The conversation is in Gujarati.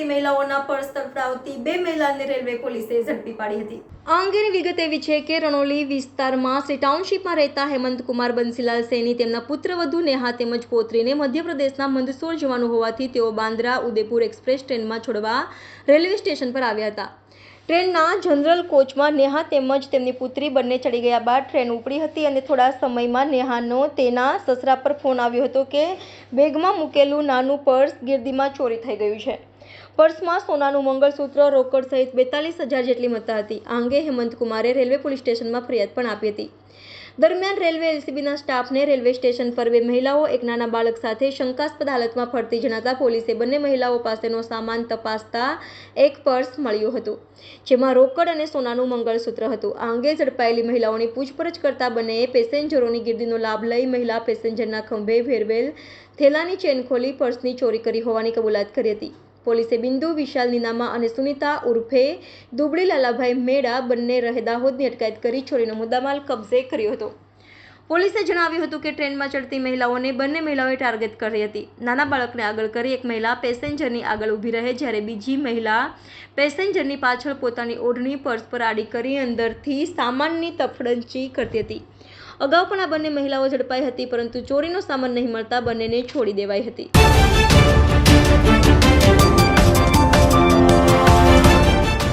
મહિલાઓના પર્સ તરફડાવતી 2 મહિલાને રેલવે પોલીસે ઝડપી પાડી હતી। આ અંગેની વિગત એવી છે કે રણોલી વિસ્તારમાં શ્રી ટાઉનશીપમાં રહેતા હેમંતકુમાર બંસીલાલ સૈની તેમના પુત્રવધુ નેહા તેમજ પૌત્રીને મધ્યપ્રદેશના મંદસૌર જવાનું હોવાથી તેઓ બાંદ્રા ઉદયપુર એક્સપ્રેસ ટ્રેનમાં છોડવા રેલવે સ્ટેશન પર આવ્યા હતા। ટ્રેનના જનરલ કોચમાં નેહા તેમજ તેમની પુત્રી બંને ચડી ગયા બાદ ટ્રેન ઉપડી હતી અને થોડા સમયમાં નેહાનો તેના સસરા પર ફોન આવ્યો હતો કે બેગમાં મૂકેલું નાનું પર્સ ગીર્દીમાં ચોરી થઈ ગયું છે। પર્સમાં સોનાનું મંગળસૂત્ર, રોકડ સહિત 42,000 જેટલી મત્તા હતી। આ અંગે હેમંતકુમારે રેલવે પોલીસ સ્ટેશનમાં ફરિયાદ પણ આપી હતી। દરમિયાન રેલવે એલસીબીના સ્ટાફને રેલવે સ્ટેશન પર 2 મહિલાઓ એક નાના બાળક સાથે શંકાસ્પદ હાલતમાં ફરતી જણાતા પોલીસે બંને મહિલાઓ પાસેનો સામાન તપાસતા એક પર્સ મળ્યું હતું, જેમાં રોકડ અને સોનાનું મંગળસૂત્ર હતું। આ અંગે ઝડપાયેલી મહિલાઓની પૂછપરછ કરતા બંનેએ પેસેન્જરોની ગીર્દીનો લાભ લઈ મહિલા પેસેન્જરના ખંભે ભેરવેલ થેલાની ચેન ખોલી પર્સની ચોરી કરી હોવાની કબૂલાત કરી હતી। પોલીસે બિંદુ, વિશાલ નીનામા અને સુનિતા ઉર્ફે દુબળી લાલાભાઈ મેડા બંને રહેદાહોદની અટકાયત કરી ચોરીનો મુદ્દામાલ કબજે કર્યો હતો। પોલીસે જણાવ્યું હતું કે ટ્રેનમાં ચડતી મહિલાઓને બંને મહિલાઓએ ટાર્ગેટ કરી હતી। નાના બાળકને આગળ કરી એક મહિલા પેસેન્જરની આગળ ઊભી રહે જ્યારે બીજી મહિલા પેસેન્જરની પાછળ પોતાની ઓઢણી પર્સ પર આડી કરી અંદરથી સામાનની તફડંચી કરતી હતી। અગાઉ પણ આ બંને મહિલાઓ ઝડપાઈ હતી, પરંતુ ચોરીનો સામાન નહીં મળતા બંનેને છોડી દેવાઈ હતી।